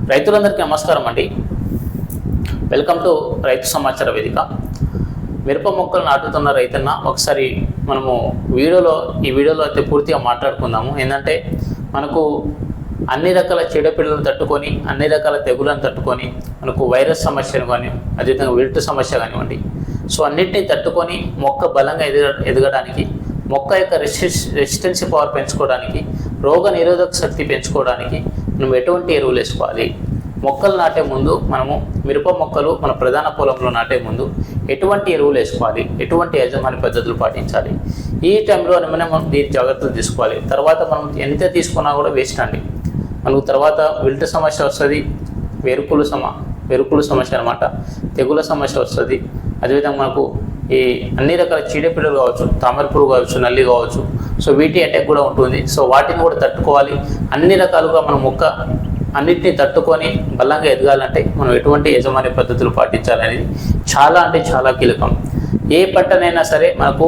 రైతులందరికీ నమస్కారం అండి. వెల్కమ్ టు రైతు సమాచార వేదిక. మిరప మొక్కలు నాటుతున్న రైతన్న ఒకసారి మనము ఈ వీడియోలో అయితే పూర్తిగా మాట్లాడుకుందాము. ఏంటంటే మనకు అన్ని రకాల చీడపీడలను తట్టుకొని, అన్ని రకాల తెగులను తట్టుకొని, మనకు వైరస్ సమస్యను కానీ, అదేవిధంగా విల్టు సమస్య కానివ్వండి, సో అన్నింటినీ తట్టుకొని మొక్క బలంగా ఎదగడానికి, మొక్క యొక్క రెసిస్టెన్సీ పవర్ పెంచుకోవడానికి, రోగ నిరోధక శక్తి పెంచుకోవడానికి మనం ఎటువంటి ఎరువులు వేసుకోవాలి? మొక్కలు నాటే ముందు మనము మిరప మొక్కలు మన ప్రధాన పొలంలో నాటే ముందు ఎటువంటి ఎరువులు వేసుకోవాలి, ఎటువంటి యాజమాన్య పద్ధతులు పాటించాలి, ఈ టైంలో మనం దీని జాగ్రత్తలు తీసుకోవాలి. తర్వాత మనం ఎంత తీసుకున్నా కూడా వేస్ట్ అండి. మనకు తర్వాత విల్టు సమస్య వస్తుంది, వెరుకులు సమస్య అనమాట, తెగుల సమస్య వస్తుంది. అదేవిధంగా మనకు ఈ అన్ని రకాల చీడపీడలు కావచ్చు, తామర పురుగు కావచ్చు, నల్లి కావచ్చు, సో వీటి అటాక్ కూడా ఉంటుంది. సో వాటిని కూడా తట్టుకోవాలి. అన్ని రకాలుగా మన మొక్క అన్నిటినీ తట్టుకొని బలంగా ఎదగాలంటే మనం ఎటువంటి యజమాని పద్ధతులు పాటించాలనేది చాలా కీలకం. ఏ పంటనైనా సరే మనకు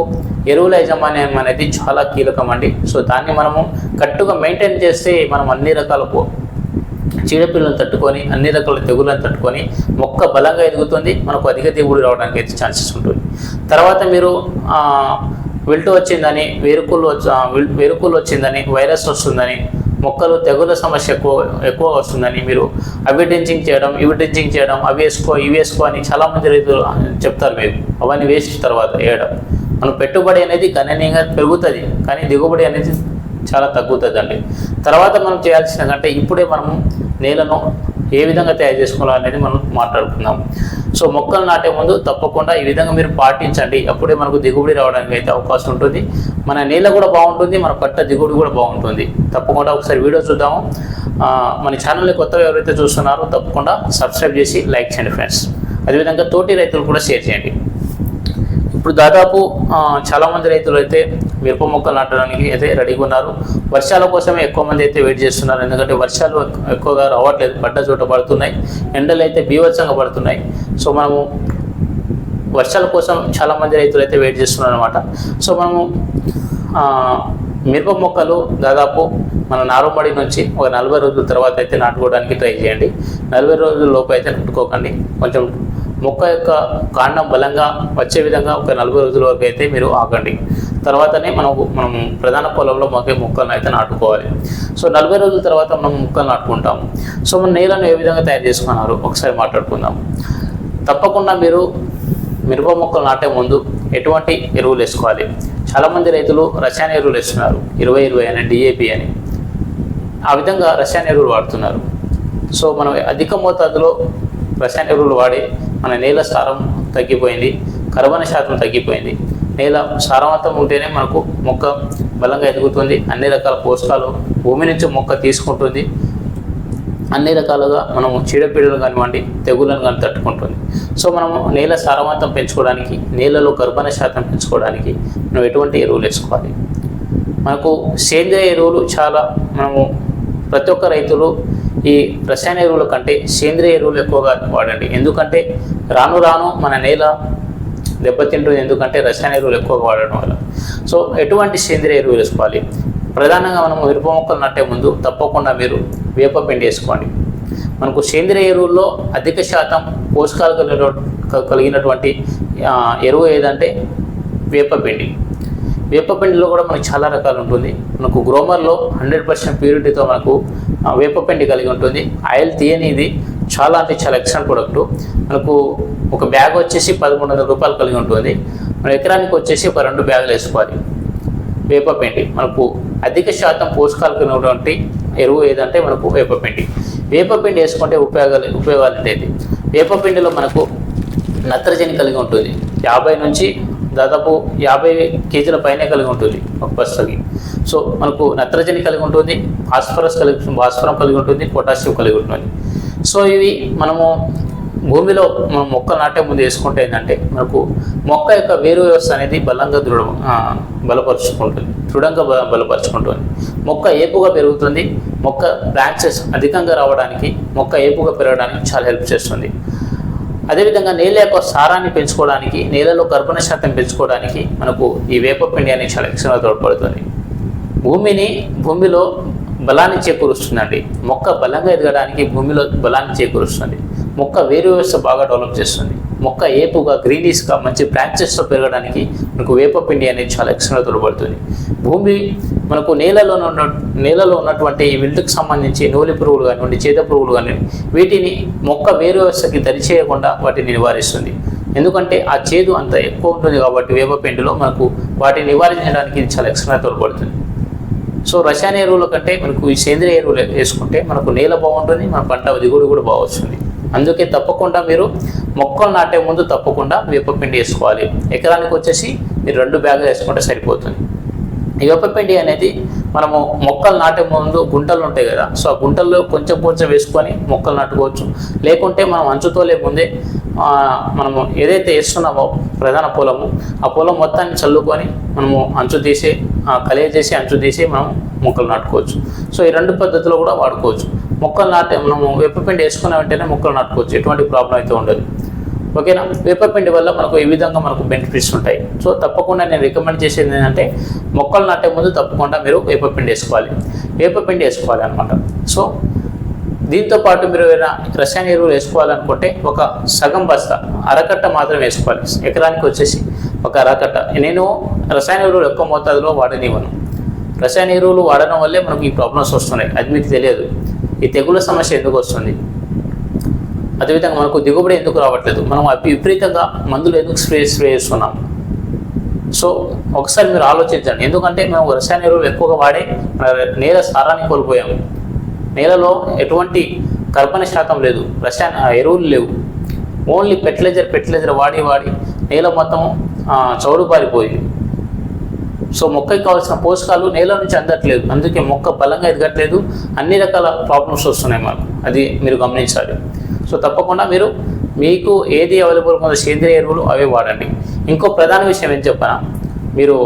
ఎరువుల యాజమాన్యం అనేది చాలా కీలకం అండి. సో దాన్ని మనము కట్టుగా మెయింటైన్ చేస్తే మనం అన్ని రకాల చీడపీడలను తట్టుకొని, అన్ని రకాల తెగులను తట్టుకొని మొక్క బలంగా ఎదుగుతుంది. మనకు అధిక దిగుబడి రావడానికి అయితే ఛాన్సెస్ ఉంటుంది. తర్వాత మీరు విల్టు వచ్చిందని, వేరుకులు వచ్చిందని, వైరస్ వస్తుందని, మొక్కలు తెగుల సమస్య ఎక్కువ వస్తుందని మీరు అవి డ్రించింగ్ చేయడం, అవి వేసుకో అని చాలామంది రైతులు చెప్తారు. మీరు అవన్నీ వేస్ట్ తర్వాత వేయడం, మన పెట్టుబడి అనేది గణనీయంగా పెరుగుతుంది, కానీ దిగుబడి అనేది చాలా తగ్గుతుంది అండి. తర్వాత మనం చేయాల్సిన కంటే ఇప్పుడే మనము నేలను ఏ విధంగా తయారు చేసుకోవాలనేది మనం మాట్లాడుకుందాం. సో మొక్కలు నాటే ముందు తప్పకుండా ఈ విధంగా మీరు పాటించండి. అప్పుడే మనకు దిగుబడి రావడానికి అయితే అవకాశం ఉంటుంది. మన నేల కూడా బాగుంటుంది, మన పంట దిగుబడి కూడా బాగుంటుంది. తప్పకుండా ఒకసారి వీడియో చూద్దాము. మన ఛానల్ని కొత్తగా ఎవరైతే చూస్తున్నారో తప్పకుండా సబ్స్క్రైబ్ చేసి లైక్ చేయండి ఫ్రెండ్స్. అదేవిధంగా తోటి రైతులు కూడా షేర్ చేయండి. ఇప్పుడు దాదాపు చాలామంది రైతులు అయితే మిరప మొక్కలు నాటడానికి అయితే రెడీగా ఉన్నారు. వర్షాల కోసమే ఎక్కువ మంది అయితే వెయిట్ చేస్తున్నారు. ఎందుకంటే వర్షాలు ఎక్కువగా రావట్లేదు, పడ్డ చోట పడుతున్నాయి, ఎండలు అయితే బీభత్సంగా పడుతున్నాయి. సో మనము వర్షాల కోసం చాలామంది రైతులు అయితే వెయిట్ చేస్తున్నారు అనమాట. సో మనము మిరప మొక్కలు దాదాపు మన నారుమడి నుంచి ఒక 40 రోజుల తర్వాత అయితే నాటుకోవడానికి ట్రై చేయండి. 40 రోజుల లోపు అయితే నాటుకోకండి. కొంచెం మొక్క యొక్క కాండం బలంగా వచ్చే విధంగా ఒక 40 రోజుల వరకు అయితే మీరు ఆగండి. తర్వాతనే మనం ప్రధాన పొలంలో మొక్కలను అయితే నాటుకోవాలి. సో 40 రోజుల తర్వాత మనం మొక్కలు నాటుకుంటాము. సో మన నేలను ఏ విధంగా తయారు చేసుకున్నారు ఒకసారి మాట్లాడుకుందాం. తప్పకుండా మీరు మిరప మొక్కలు నాటే ముందు ఎటువంటి ఎరువులు వేసుకోవాలి? చాలామంది రైతులు రసాయన ఎరువులు వేస్తున్నారు, 20-20 అని, DAP అని, ఆ విధంగా రసాయన ఎరువులు వాడుతున్నారు. సో మనం అధిక మోతాదులో రసాయన ఎరువులు వాడి మన నేల సారం తగ్గిపోయింది, కర్బన శాతం తగ్గిపోయింది. నేల సారవంతం ఉంటేనే మనకు మొక్క బలంగా ఎదుగుతుంది, అన్ని రకాల పోషకాలు భూమి నుంచి మొక్క తీసుకుంటుంది, అన్ని రకాలుగా మనము చీడపీడలు కానివ్వండి, తెగులను కానీ తట్టుకుంటుంది. సో మనము నేల సారవంతం పెంచుకోవడానికి, నేలలో కర్బన శాతం పెంచుకోవడానికి మనం ఎటువంటి ఎరువులు వేసుకోవాలి? మనకు సేంద్రియ ఎరువులు మనము ప్రతి ఒక్క రైతులు ఈ రసాయన ఎరువుల కంటే సేంద్రియ ఎరువులు ఎక్కువగా వాడండి. ఎందుకంటే రాను మన నేల దెబ్బతింటుంది, ఎందుకంటే రసాయన ఎరువులు ఎక్కువగా వాడడం వల్ల. సో ఎటువంటి సేంద్రియ ఎరువులు వేసుకోవాలి? ప్రధానంగా మనం మిరప మొక్కలు నాటే ముందు తప్పకుండా మీరు వేపపిండి వేసుకోండి. మనకు సేంద్రియ ఎరువుల్లో అధిక శాతం పోషకాలు కలిగినటువంటి ఎరువు ఏదంటే వేపపిండి. వేపపిండిలో కూడా మనకు చాలా రకాలు ఉంటుంది. మనకు గ్రోమర్లో 100% ప్యూరిటీతో మనకు వేపపిండి కలిగి ఉంటుంది. ఆయిల్ తీయనిది, చాలా ఎక్సలెంట్ ప్రొడక్టు. మనకు ఒక బ్యాగ్ వచ్చేసి 1300 రూపాయలు కలిగి ఉంటుంది. మన ఎకరానికి వచ్చేసి ఒక 2 బ్యాగులు వేసుకోవాలి వేపపిండి. మనకు అధిక శాతం పోషకాలు కలిగినటువంటి ఎరువు ఏదంటే మనకు వేపపిండి. వేపపిండి వేసుకుంటే ఉపయోగాలు ఏంటి? వేపపిండిలో మనకు నత్రజని కలిగి ఉంటుంది. 50 నుంచి దాదాపు 50 కేజీల పైనే కలిగి ఉంటుంది ఒక బస్తాకి. సో మనకు నత్రజని కలిగి ఉంటుంది, భాస్వరం కలిగి ఉంటుంది, పొటాషియం కలిగి ఉంటుంది. సో ఇవి మనము భూమిలో మనం మొక్క నాటే ముందు వేసుకుంటే ఏంటంటే మనకు మొక్క యొక్క వేరు వ్యవస్థ అనేది దృఢంగా బలపరుచుకుంటుంది. మొక్క ఏపుగా పెరుగుతుంది. మొక్క బ్రాంచెస్ అధికంగా రావడానికి, మొక్క ఏపుగా పెరగడానికి చాలా హెల్ప్ చేస్తుంది. అదేవిధంగా నేల యొక్క సారాన్ని పెంచుకోవడానికి, నేలలో కర్బన శాతం పెంచుకోవడానికి మనకు ఈ వేపపిండి అనేది చాలా ఎక్స్ట్రా తోడ్పడుతుంది. భూమిలో బలాన్ని చేకూరుస్తుందండి. మొక్క బలంగా ఎదగడానికి భూమిలో బలాన్ని చేకూరుస్తుంది. మొక్క వేరు వ్యవస్థ బాగా డెవలప్ చేస్తుంది. మొక్క ఏపుగా గ్రీనీస్గా మంచి బ్రాంచెస్తో పెరగడానికి మనకు వేపపిండి అనేది చాలా ఎక్స్ట్రా తోడ్పడుతుంది. భూమి మనకు నేలలో ఉన్నటువంటి విల్టుకు సంబంధించి నూలి పురుగులు కానివ్వండి, చేద పురుగులు కానివ్వండి, వీటిని మొక్క వేరు వ్యవస్థకి దరిచేయకుండా వాటిని నివారిస్తుంది. ఎందుకంటే ఆ చేదు అంత ఎక్కువ ఉంటుంది కాబట్టి వేపపిండిలో మనకు వాటిని నివారించడానికి ఇది చాలా ఎక్స్ట్రా తోడ్పడుతుంది. సో రసాయన ఎరువుల కంటే మనకు ఈ సేంద్రియ ఎరువులు వేసుకుంటే మనకు నేల బాగుంటుంది, మన పంట దిగుబడి కూడా బాగా వస్తుంది. అందుకే తప్పకుండా మీరు మొక్కలు నాటే ముందు తప్పకుండా వేపపిండి వేసుకోవాలి. ఎకరానికి వచ్చేసి మీరు 2 బ్యాగులు వేసుకుంటే సరిపోతుంది. ఈ వేపపిండి అనేది మనము మొక్కలు నాటే ముందు గుంటలు ఉంటాయి కదా, సో ఆ గుంటల్లో కొంచెం కొంచెం వేసుకొని మొక్కలు నాటుకోవచ్చు. లేకుంటే మనం అంచుతోలే ముందే మనము ఏదైతే వేస్తున్నామో ప్రధాన పొలము, ఆ పొలం మొత్తాన్ని చల్లుకొని మనము అంచు తీసి కలియ చేసి అంచు తీసి మనం మొక్కలు నాటుకోవచ్చు. సో ఈ 2 పద్ధతులు కూడా వాడుకోవచ్చు. మొక్కలు మనము వేపపిండి వేసుకున్న వెంటనే మొక్కలు నాటుకోవచ్చు, ఎటువంటి ప్రాబ్లం అయితే ఉండదు. ఓకేనా. వేపపిండి వల్ల మనకు ఈ విధంగా మనకు బెనిఫిట్స్ ఉంటాయి. సో తప్పకుండా నేను రికమెండ్ చేసేది ఏంటంటే మొక్కలు నాటే ముందు తప్పకుండా మీరు వేపపిండి వేసుకోవాలి అనమాట. సో దీంతో పాటు మీరు ఏదైనా రసాయన ఎరువులు వేసుకోవాలనుకుంటే ఒక సగం బస్తా, అరకట్ట మాత్రం వేసుకోవాలి. ఎకరానికి వచ్చేసి ఒక అరకట్ట. నేను రసాయన ఎరువులు ఎక్కువ మోతాదులో వాడనివ్వను. రసాయన ఎరువులు వాడడం వల్లే మనకు ఈ ప్రాబ్లమ్స్ వస్తున్నాయి, అది మీకు తెలియదు. ఈ తెగుళ్ళ సమస్య ఎందుకు వస్తుంది, అదేవిధంగా మనకు దిగుబడి ఎందుకు రావట్లేదు, మనం విపరీతంగా మందులు ఎందుకు స్ప్రే చేస్తున్నాం. సో ఒకసారి మీరు ఆలోచించండి. ఎందుకంటే మేము రసాయన ఎరువులు ఎక్కువగా వాడే నేల సారాన్ని కోల్పోయాము. నేలలో ఎటువంటి కర్బన శాతం లేదు, రసాయన ఎరువులు లేవు. ఓన్లీ ఫెర్టిలైజర్ వాడి నేల మొత్తం చౌడు పారిపోయింది. సో మొక్కకి కావాల్సిన పోషకాలు నేల నుంచి అందట్లేదు. అందుకే మొక్క బలంగా ఎదగట్లేదు, అన్ని రకాల ప్రాబ్లమ్స్ వస్తున్నాయి మనకు, అది మీరు గమనించాలి. సో తప్పకుండా మీకు ఏది అవైలబుల్ ఉందో సేంద్రియ ఎరువులు అవే వాడండి. ఇంకో ప్రధాన విషయం ఏం చెప్పనా, మీరు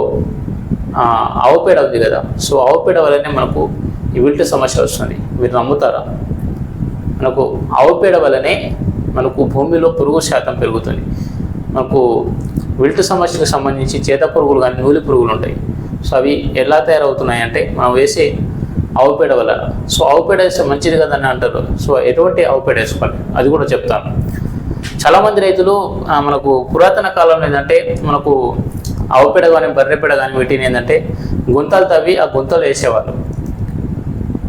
ఆవుపేడ ఉంది కదా, సో ఆవుపేడ వల్లనే మనకు ఈ విల్టు సమస్య వస్తుంది. మీరు నమ్ముతారా? మనకు ఆవుపేడ వల్లనే మనకు భూమిలో పురుగు శాతం పెరుగుతుంది. మనకు విల్టు సమస్యకు సంబంధించి చేత పురుగులు కానీ నూలి పురుగులు ఉంటాయి. సో అవి ఎలా తయారవుతున్నాయి అంటే మనం వేసే ఆవుపేడ వల్ల. సో ఆవుపేడ వేస్తే మంచిది కదని అంటారు. సో ఎటువంటి ఆవుపేడ వేసుకోవాలి అది కూడా చెప్తాను. చాలామంది రైతులు మనకు పురాతన కాలంలో ఏంటంటే మనకు ఆవుపేడ కానీ బర్రెపేడ కానీ వీటిని ఏంటంటే గుంతలు తవ్వి ఆ గుంతలు వేసేవాళ్ళు.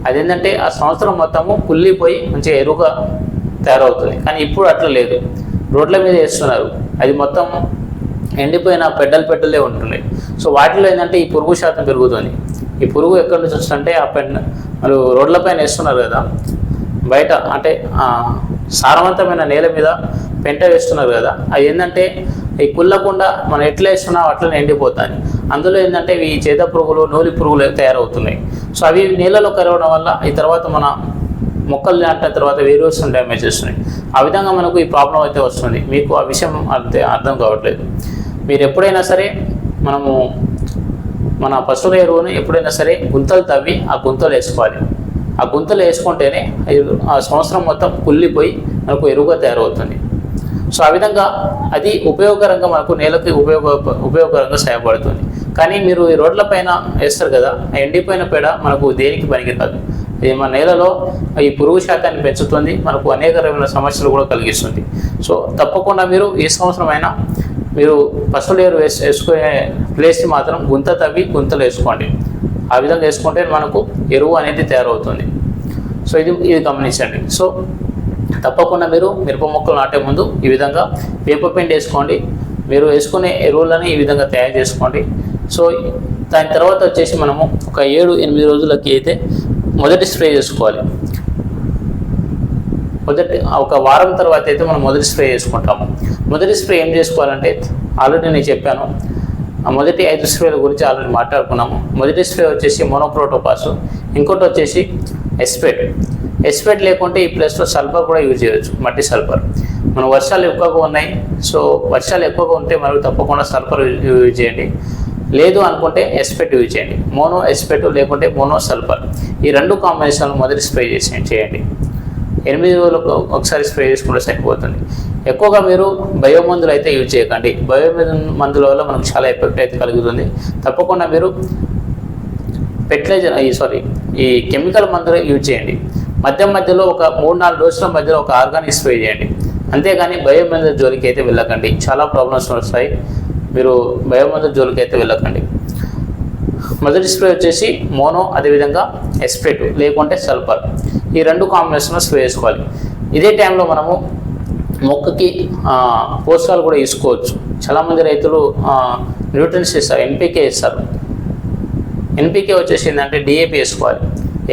అదేంటంటే ఆ సంవత్సరం మొత్తము కుళ్ళిపోయి మంచిగా ఎరువుగా తయారవుతుంది. కానీ ఇప్పుడు అట్లా లేదు, రోడ్ల మీద వేస్తున్నారు. అది మొత్తం ఎండిపోయిన పెడ్డలే ఉంటున్నాయి. సో వాటిలో ఏంటంటే ఈ పురుగు శాతం పెరుగుతుంది. ఈ పురుగు ఎక్కడి నుంచి వస్తుందంటే ఆ మరి రోడ్లపైన వేస్తున్నారు కదా, బయట అంటే సారవంతమైన నేల మీద పెంట వేస్తున్నారు కదా, అది ఏంటంటే ఈ కుళ్ళకుండా మనం ఎట్లా వేస్తున్నాం అట్లనే ఎండిపోతాయి. అందులో ఏంటంటే ఈ చేద పురుగులు నూలి పురుగులు తయారవుతున్నాయి. సో అవి నీళ్ళలో కరవడం వల్ల ఈ తర్వాత మన మొక్కలు నాటిన తర్వాత వేరియస్ను డ్యామేజ్ చేస్తున్నాయి. ఆ విధంగా మనకు ఈ ప్రాబ్లం అయితే వస్తుంది. మీకు ఆ విషయం అర్థం కావట్లేదు. మీరు ఎప్పుడైనా సరే మన పశువుల ఎరువును ఎప్పుడైనా సరే గుంతలు తవ్వి ఆ గుంతలు వేసుకోవాలి. ఆ గుంతలు వేసుకుంటేనే ఆ సంవత్సరం మొత్తం కుళ్ళిపోయి మనకు ఎరువుగా తయారవుతుంది. సో ఆ విధంగా అది ఉపయోగకరంగా మనకు నేలకి ఉపయోగకరంగా సహాయపడుతుంది. కానీ మీరు ఈ రోడ్ల పైన వేస్తారు కదా, ఆ ఎండిపోయిన పేడ మనకు దేనికి పనికిరాదు. ఇది మన నేలలో ఈ పురుగు శాతాన్ని పెంచుతుంది, మనకు అనేక రకమైన సమస్యలు కూడా కలిగిస్తుంది. సో తప్పకుండా మీరు ఏ సంవత్సరమైనా మీరు పశువుల ఎరువు వేసుకునే ప్లేస్ని మాత్రం గుంత తవ్వి గుంతలు వేసుకోండి. ఆ విధంగా వేసుకుంటే మనకు ఎరువు అనేది తయారవుతుంది. సో ఇది గమనించండి. సో తప్పకుండా మీరు మిరప మొక్కలు నాటే ముందు ఈ విధంగా వేపపిండి వేసుకోండి. మీరు వేసుకునే ఎరువులని ఈ విధంగా తయారు చేసుకోండి. సో దాని తర్వాత వచ్చేసి మనము ఒక 7-8 రోజులకి అయితే మొదటి స్ప్రే చేసుకోవాలి. ఒక వారం తర్వాత అయితే మనం మొదటి స్ప్రే చేసుకుంటాము. మొదటి స్ప్రే ఏం చేసుకోవాలంటే ఆల్రెడీ నేను చెప్పాను. మొదటి 5 స్ప్రేల గురించి ఆల్రెడీ మాట్లాడుకున్నాము. మొదటి స్ప్రే వచ్చేసి మోనోక్రోటోపాస్, ఇంకోటి వచ్చేసి ఎస్పేట్ లేకుంటే ఈ ప్లేస్లో సల్ఫర్ కూడా యూజ్ చేయవచ్చు, మట్టి సల్ఫర్. మన వర్షాలు ఎక్కువగా ఉన్నాయి. సో వర్షాలు ఎక్కువగా ఉంటే మనకు తప్పకుండా సల్ఫర్ యూజ్ చేయండి. లేదు అనుకుంటే ఎస్పేట్ యూజ్ చేయండి. మోనో ఎస్పేట్ లేకుంటే మోనో సల్ఫర్, ఈ 2 కాంబినేషన్లు మొదటి స్ప్రే చేయండి. 8 రోజులకు ఒకసారి స్ప్రే చేసుకుంటే సరిపోతుంది. ఎక్కువగా మీరు బయో మందులు అయితే యూజ్ చేయకండి. బయో మందుల వల్ల మనకు చాలా ఎఫెక్ట్ అయితే కలుగుతుంది. తప్పకుండా మీరు ఫెర్టిలైజర్ ఈ కెమికల్ మందులు యూజ్ చేయండి. మధ్యలో ఒక 3-4 డోసుల మధ్యలో ఒక ఆర్గానిక్ స్ప్రే చేయండి. అంతేగాని బయోమందుల జోలికి అయితే వెళ్ళకండి, చాలా ప్రాబ్లమ్స్ వస్తాయి. మీరు బయోమందుల జోలికి అయితే వెళ్ళకండి. మొదటి స్ప్రే వచ్చేసి మోనో, అదేవిధంగా ఎస్ప్రేట్ లేకుంటే సల్ఫర్, ఈ 2 కాంబినేషన్లో స్ప్రే చేసుకోవాలి. ఇదే టైంలో మనము మొక్కకి పోషకాలు కూడా తీసుకోవచ్చు. చాలామంది రైతులు న్యూట్రియన్స్ ఇస్తారు, ఎన్పికే ఇస్తారు. ఎన్పికే వచ్చేసి ఏంటంటే డిఏపి వేసుకోవాలి.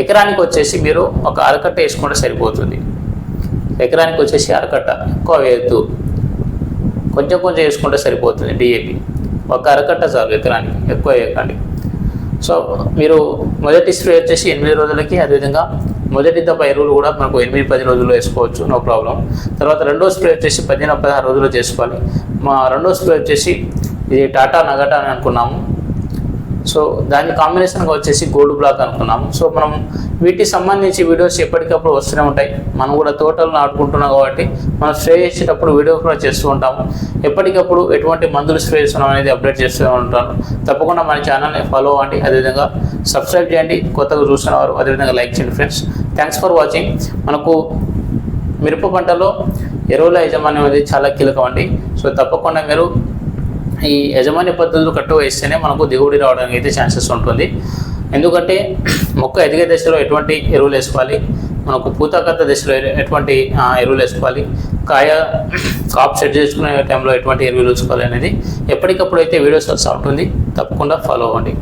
ఎకరానికి వచ్చేసి మీరు ఒక అరకట్ట వేసుకుంటే సరిపోతుంది. ఎకరానికి వచ్చేసి అరకట్ట, ఎక్కువ వేయద్దు, కొంచెం వేసుకుంటే సరిపోతుంది. డిఏపి ఒక అరకట్ట చాలు ఎకరానికి, ఎక్కువ వేయకండి. సో మీరు మొదటి స్ప్రే వచ్చేసి 8 రోజులకి, అదేవిధంగా మొదటి దఫా ఎరువులు కూడా మనకు 8-10 రోజుల్లో వేసుకోవచ్చు, నో ప్రాబ్లం. తర్వాత రెండో స్ప్రే వచ్చేసి 15-16 రోజుల్లో చేసుకోవాలి. మా రెండో స్ప్రే వచ్చేసి ఇది టాటా నగటా అని అనుకున్నాము. సో దాని కాంబినేషన్గా వచ్చేసి గోల్డ్ బ్లాక్ అనుకున్నాము. సో మనం వీటికి సంబంధించి వీడియోస్ ఎప్పటికప్పుడు వస్తూనే ఉంటాయి. మనం కూడా తోటలు నాటుకుంటున్నాం కాబట్టి మనం స్ప్రే చేసేటప్పుడు వీడియో కూడా చేస్తూ ఉంటాము. ఎప్పటికప్పుడు ఎటువంటి మందులు స్ప్రే చేస్తున్నాం అనేది అప్డేట్ చేస్తూ ఉంటాను. తప్పకుండా మన ఛానల్ని ఫాలో అవ్వండి, అదేవిధంగా సబ్స్క్రైబ్ చేయండి కొత్తగా చూస్తున్నవారు, అదేవిధంగా లైక్ చేయండి ఫ్రెండ్స్. Thanks for watching. మనకు మిరప పంటలో ఎరువుల యాజమాన్యం అనేది చాలా కీలకం అండి. సో తప్పకుండా మీరు ఈ యజమాని పద్ధతులు కట్టుగా ఇస్తేనే మనకు దిగుబడి రావడానికి అయితే ఛాన్సెస్ ఉంటుంది. ఎందుకంటే మొక్క ఎదిగే దశలో ఎటువంటి ఎరువులు వేసుకోవాలి, మనకు పూతకత్త దశలో ఎటువంటి ఎరువులు వేసుకోవాలి, కాప్ సెట్ చేసుకునే టైంలో ఎటువంటి ఎరువులు వేసుకోవాలి అనేది ఎప్పటికప్పుడు అయితే వీడియోస్ వస్తూ ఉంటుంది. తప్పకుండా ఫాలో అవ్వండి.